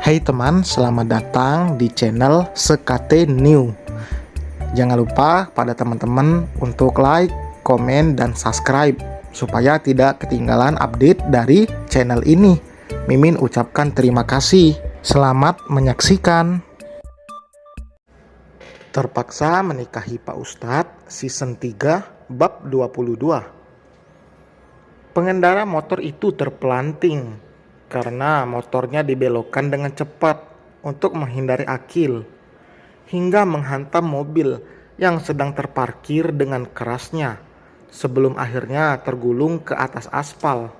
Hai teman, selamat datang di channel Sekate New. Jangan lupa pada teman-teman untuk like, komen, dan subscribe supaya tidak ketinggalan update dari channel ini. Mimin ucapkan terima kasih. Selamat menyaksikan. Terpaksa menikahi Pak Ustadz, season 3, bab 22. Pengendara motor itu terpelanting karena motornya dibelokkan dengan cepat untuk menghindari akil, hingga menghantam mobil yang sedang terparkir dengan kerasnya sebelum akhirnya tergulung ke atas aspal.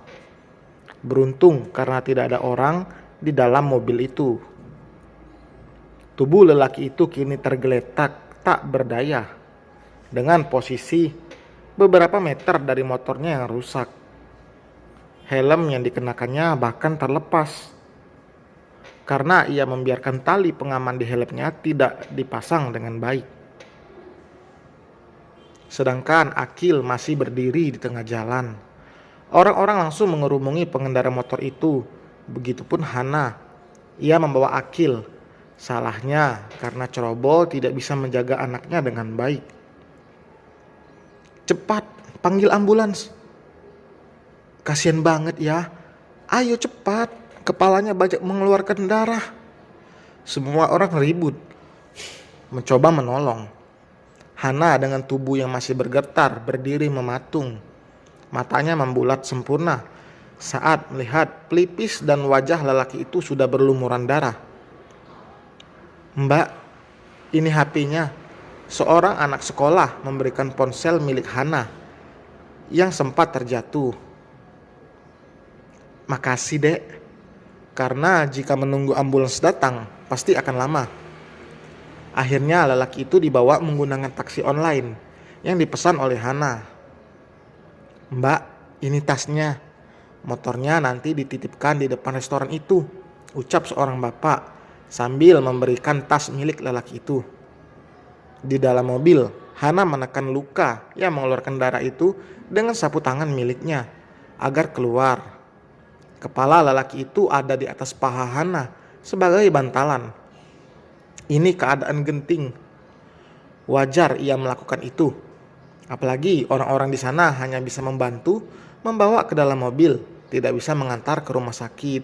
Beruntung karena tidak ada orang di dalam mobil itu. Tubuh lelaki itu kini tergeletak tak berdaya dengan posisi beberapa meter dari motornya yang rusak. Helm yang dikenakannya bahkan terlepas karena ia membiarkan tali pengaman di helmnya tidak dipasang dengan baik. Sedangkan Akil masih berdiri di tengah jalan. Orang-orang langsung mengerumuni pengendara motor itu. Begitupun Hana. Ia membawa Akil. Salahnya karena ceroboh tidak bisa menjaga anaknya dengan baik. "Cepat, panggil ambulans. Kasian banget ya. Ayo cepat." Kepalanya banyak mengeluarkan darah. Semua orang ribut mencoba menolong. Hana dengan tubuh yang masih bergetar berdiri mematung. Matanya membulat sempurna saat melihat pelipis dan wajah lelaki itu sudah berlumuran darah. "Mbak, ini HP-nya." Seorang anak sekolah memberikan ponsel milik Hana yang sempat terjatuh. "Makasih, Dek. Karena jika menunggu ambulans datang, pasti akan lama." Akhirnya lelaki itu dibawa menggunakan taksi online yang dipesan oleh Hana. "Mbak, ini tasnya. Motornya nanti dititipkan di depan restoran itu," ucap seorang bapak sambil memberikan tas milik lelaki itu. Di dalam mobil, Hana menekan luka yang mengeluarkan darah itu dengan sapu tangan miliknya agar keluar. Kepala lelaki itu ada di atas paha Hana sebagai bantalan. Ini keadaan genting. Wajar ia melakukan itu. Apalagi orang-orang di sana hanya bisa membantu membawa ke dalam mobil, tidak bisa mengantar ke rumah sakit.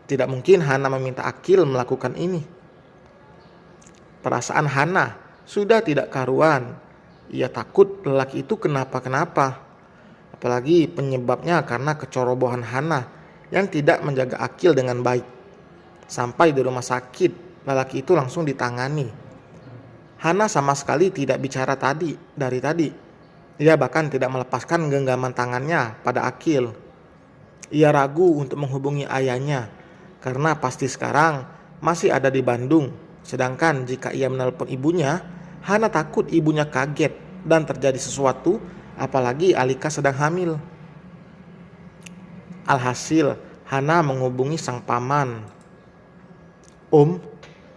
Tidak mungkin Hana meminta Akil melakukan ini. Perasaan Hana sudah tidak karuan. Ia takut lelaki itu kenapa-kenapa. Apalagi penyebabnya karena kecerobohan Hana yang tidak menjaga Akil dengan baik. Sampai di rumah sakit, lelaki itu langsung ditangani. Hana sama sekali tidak bicara dari tadi. Ia bahkan tidak melepaskan genggaman tangannya pada Akil. Ia ragu untuk menghubungi ayahnya karena pasti sekarang masih ada di Bandung. Sedangkan jika ia menelpon ibunya, Hana takut ibunya kaget dan terjadi sesuatu, apalagi Alika sedang hamil. Alhasil, Hana menghubungi sang paman. "Om,"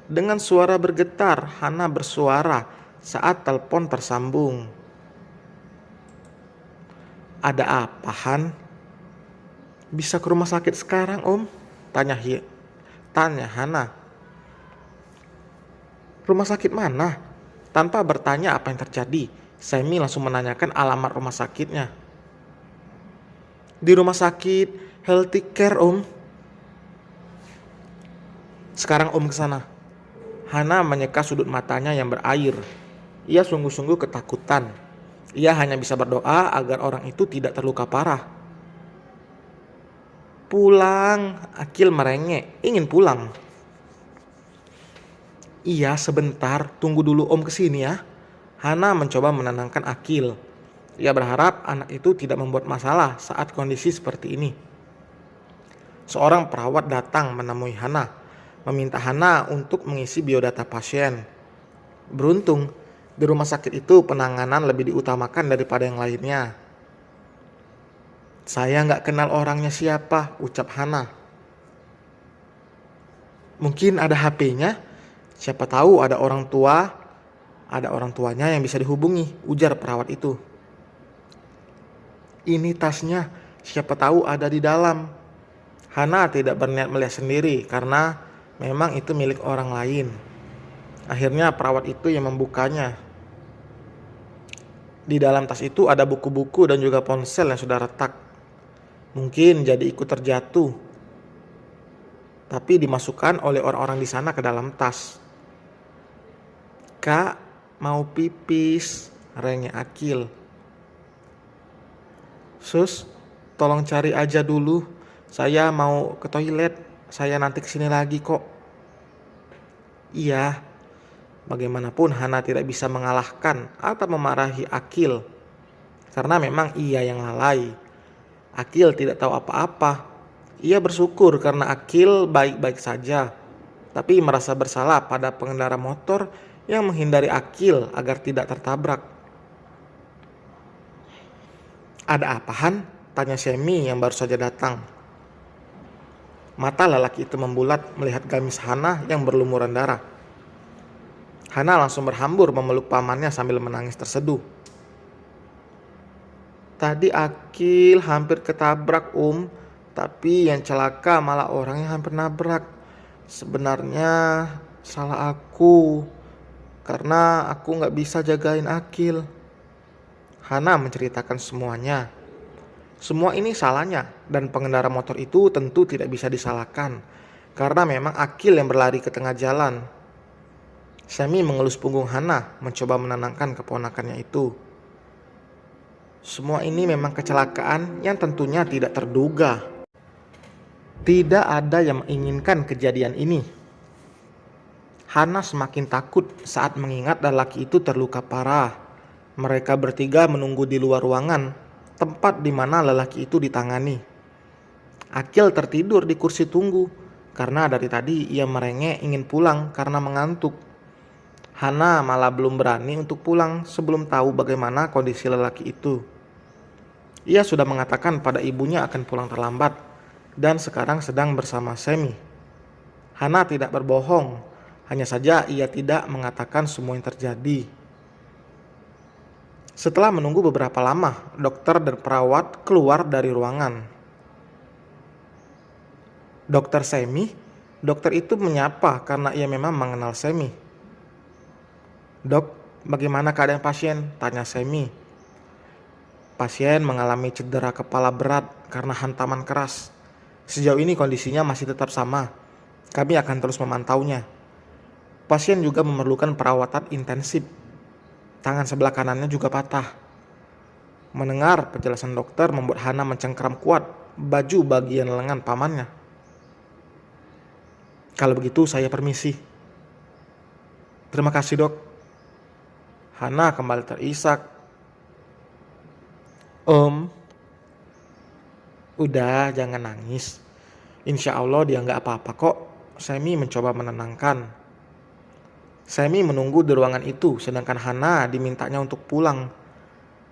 dengan suara bergetar, Hana bersuara saat telepon tersambung. "Ada apa, Han? Bisa ke rumah sakit sekarang, Om?" Tanya Hana. "Rumah sakit mana?" Tanpa bertanya apa yang terjadi, Semi langsung menanyakan alamat rumah sakitnya. "Di rumah sakit Healthy Care, Om." "Sekarang Om kesana." Hana menyeka sudut matanya yang berair. Ia sungguh-sungguh ketakutan. Ia hanya bisa berdoa agar orang itu tidak terluka parah. "Pulang," Akil merengek, ingin pulang. "Iya, sebentar, tunggu dulu Om kesini ya." Hana mencoba menenangkan Akil. Ia berharap anak itu tidak membuat masalah saat kondisi seperti ini. Seorang perawat datang menemui Hana, meminta Hana untuk mengisi biodata pasien. Beruntung, di rumah sakit itu penanganan lebih diutamakan daripada yang lainnya. "Saya nggak kenal orangnya siapa," ucap Hana. "Mungkin ada HP-nya. Siapa tahu ada orang tuanya yang bisa dihubungi," ujar perawat itu. "Ini tasnya, siapa tahu ada di dalam." Hana tidak berniat melihat sendiri karena Memang itu milik orang lain. Akhirnya perawat itu yang membukanya. Di dalam tas itu ada buku-buku dan juga ponsel yang sudah retak. Mungkin jadi ikut terjatuh, tapi dimasukkan oleh orang-orang di sana ke dalam tas. Kak, mau pipis, rengek Akil. Sus, tolong cari aja dulu. Saya mau ke toilet. Saya nanti kesini lagi kok. Iya, bagaimanapun Hana tidak bisa mengalahkan atau memarahi Akil. Karena memang ia yang lalai. Akil tidak tahu apa-apa. Ia bersyukur karena Akil baik-baik saja. Tapi merasa bersalah pada pengendara motor yang menghindari Akil agar tidak tertabrak. Ada apa Han? Tanya Semi yang baru saja datang. Mata lelaki itu membulat melihat gamis Hana yang berlumuran darah. Hana langsung berhambur memeluk pamannya sambil menangis terseduh. Tadi Akil hampir ketabrak tapi yang celaka malah orang yang hampir nabrak. Sebenarnya salah aku, karena aku gak bisa jagain Akil. Hana menceritakan semuanya. Semua ini salahnya dan pengendara motor itu tentu tidak bisa disalahkan karena memang Akil yang berlari ke tengah jalan. Semi mengelus punggung Hana mencoba menenangkan keponakannya itu. Semua ini memang kecelakaan yang tentunya tidak terduga. Tidak ada yang menginginkan kejadian ini. Hana semakin takut saat mengingat lelaki itu terluka parah. Mereka bertiga menunggu di luar ruangan, tempat di mana lelaki itu ditangani. Akil tertidur di kursi tunggu karena dari tadi ia merengek ingin pulang karena mengantuk. Hana malah belum berani untuk pulang sebelum tahu bagaimana kondisi lelaki itu. Ia sudah mengatakan pada ibunya akan pulang terlambat dan sekarang sedang bersama Semi. Hana tidak berbohong, hanya saja ia tidak mengatakan semua yang terjadi. Setelah menunggu beberapa lama, dokter dan perawat keluar dari ruangan. Dokter Semi, dokter itu menyapa karena ia memang mengenal Semi. Dok, bagaimana keadaan pasien? Tanya Semi. Pasien mengalami cedera kepala berat karena hantaman keras. Sejauh ini kondisinya masih tetap sama. Kami akan terus memantaunya. Pasien juga memerlukan perawatan intensif. Tangan sebelah kanannya juga patah. Mendengar penjelasan dokter membuat Hana mencengkeram kuat baju bagian lengan pamannya. Kalau begitu saya permisi. Terima kasih dok. Hana kembali terisak. Udah jangan nangis. Insya Allah dia gak apa-apa kok. Semi mencoba menenangkan. Semi menunggu di ruangan itu sedangkan Hana dimintanya untuk pulang.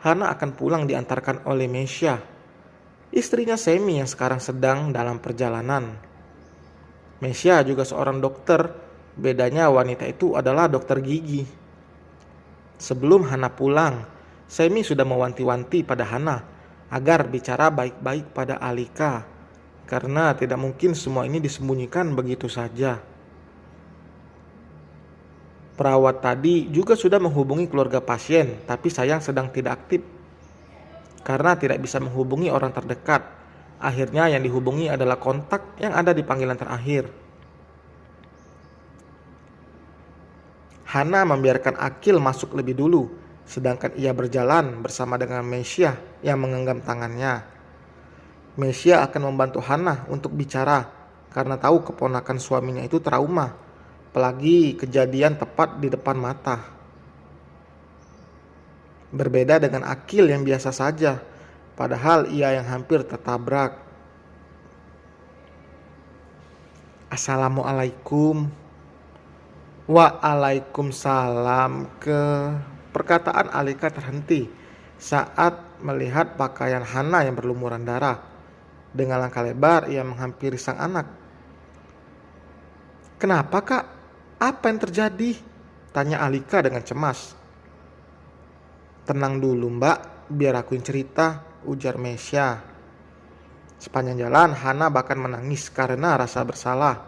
Hana akan pulang diantarkan oleh Mesya, istrinya Semi yang sekarang sedang dalam perjalanan. Mesya juga seorang dokter, bedanya wanita itu adalah dokter gigi. Sebelum Hana pulang, Semi sudah mewanti-wanti pada Hana agar bicara baik-baik pada Alika, karena tidak mungkin semua ini disembunyikan begitu saja. Perawat tadi juga sudah menghubungi keluarga pasien, tapi sayang sedang tidak aktif. Karena tidak bisa menghubungi orang terdekat, akhirnya yang dihubungi adalah kontak yang ada di panggilan terakhir. Hana membiarkan Akil masuk lebih dulu, sedangkan ia berjalan bersama dengan Mesya yang menggenggam tangannya. Mesya akan membantu Hana untuk bicara, karena tahu keponakan suaminya itu trauma. Apalagi kejadian tepat di depan mata. Berbeda dengan Akil yang biasa saja, padahal ia yang hampir tertabrak. Assalamualaikum. Waalaikumsalam. Perkataan Alika terhenti saat melihat pakaian Hana yang berlumuran darah. Dengan langkah lebar ia menghampiri sang anak. Kenapa kak? Apa yang terjadi? Tanya Alika dengan cemas. Tenang dulu mbak, biar aku yang cerita, ujar Mesya. Sepanjang jalan Hana bahkan menangis karena rasa bersalah.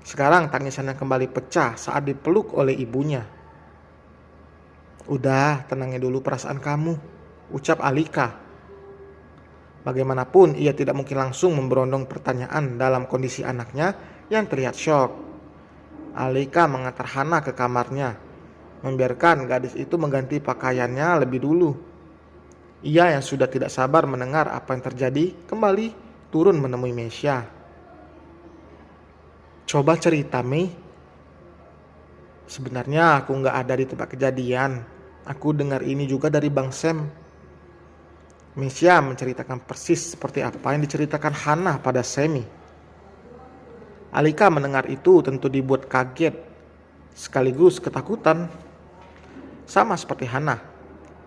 Sekarang tangisannya kembali pecah saat dipeluk oleh ibunya. "Udah, tenangin dulu perasaan kamu," ucap Alika. Bagaimanapun ia tidak mungkin langsung memberondong pertanyaan dalam kondisi anaknya yang terlihat syok. Alika mengantar Hana ke kamarnya, membiarkan gadis itu mengganti pakaiannya lebih dulu. Ia yang sudah tidak sabar mendengar apa yang terjadi kembali turun menemui Mesya. "Coba cerita, Mei. Sebenarnya aku nggak ada di tempat kejadian. Aku dengar ini juga dari Bang Sam." Mesya menceritakan persis seperti apa yang diceritakan Hana pada Semi. Alika mendengar itu tentu dibuat kaget, sekaligus ketakutan. Sama seperti Hana,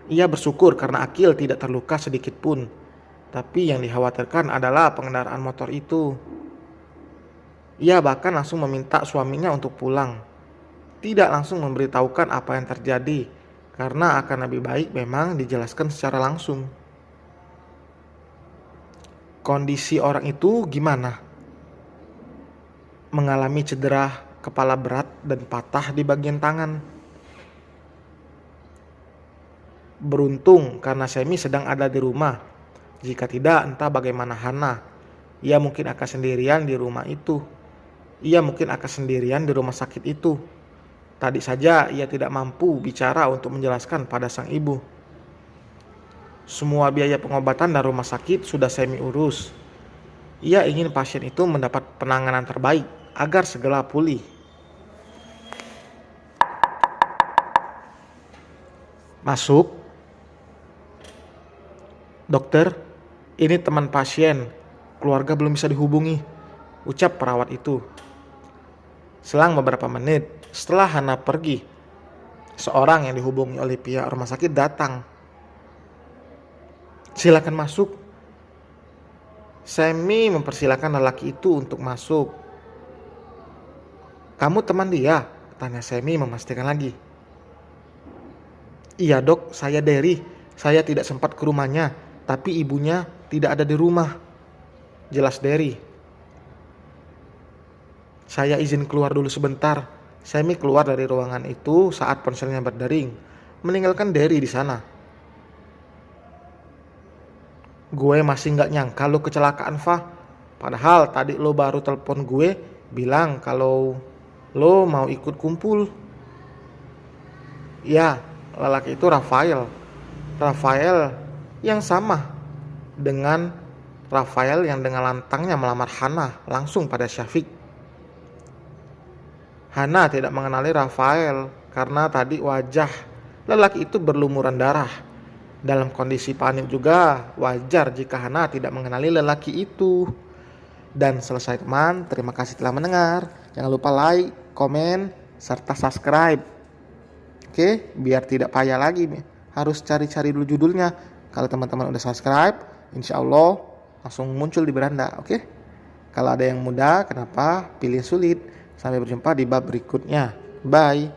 ia bersyukur karena Akil tidak terluka sedikit pun. Tapi yang dikhawatirkan adalah pengendaraan motor itu. Ia bahkan langsung meminta suaminya untuk pulang. Tidak langsung memberitahukan apa yang terjadi, karena akan lebih baik memang dijelaskan secara langsung. Kondisi orang itu gimana? Mengalami cedera kepala berat dan patah di bagian tangan. Beruntung karena Semi sedang ada di rumah. Jika tidak, entah bagaimana Hana. Ia mungkin akan sendirian di rumah itu. Ia mungkin akan sendirian di rumah sakit itu. Tadi saja ia tidak mampu bicara untuk menjelaskan pada sang ibu. Semua biaya pengobatan dan rumah sakit sudah Semi urus. Ia ingin pasien itu mendapat penanganan terbaik agar segera pulih. "Masuk." "Dokter, ini teman pasien. Keluarga belum bisa dihubungi," ucap perawat itu. Selang beberapa menit setelah Hana pergi, seorang yang dihubungi oleh pihak rumah sakit datang. "Silakan masuk." Semi mempersilakan lelaki itu untuk masuk. "Kamu teman dia?" tanya Semi memastikan lagi. "Iya dok, saya Derry. Saya tidak sempat ke rumahnya, tapi ibunya tidak ada di rumah," jelas Derry. "Saya izin keluar dulu sebentar." Semi keluar dari ruangan itu saat ponselnya berdering, meninggalkan Derry di sana. "Gue masih gak nyangka lo kecelakaan, Fah. Padahal tadi lo baru telepon gue bilang kalau lo mau ikut kumpul." "Ya, lelaki itu Rafael. Rafael yang sama dengan Rafael yang dengan lantangnya melamar Hana langsung pada Syafiq." Hana tidak mengenali Rafael karena tadi wajah lelaki itu berlumuran darah. Dalam kondisi panik juga wajar jika Hana tidak mengenali lelaki itu. Dan selesai teman, terima kasih telah mendengar. Jangan lupa like, komen, serta subscribe. Oke, biar tidak payah lagi harus cari-cari dulu judulnya. Kalau teman-teman udah subscribe, insya Allah langsung muncul di beranda. Oke, kalau ada yang mudah, kenapa pilih sulit? Sampai berjumpa di bab berikutnya. Bye.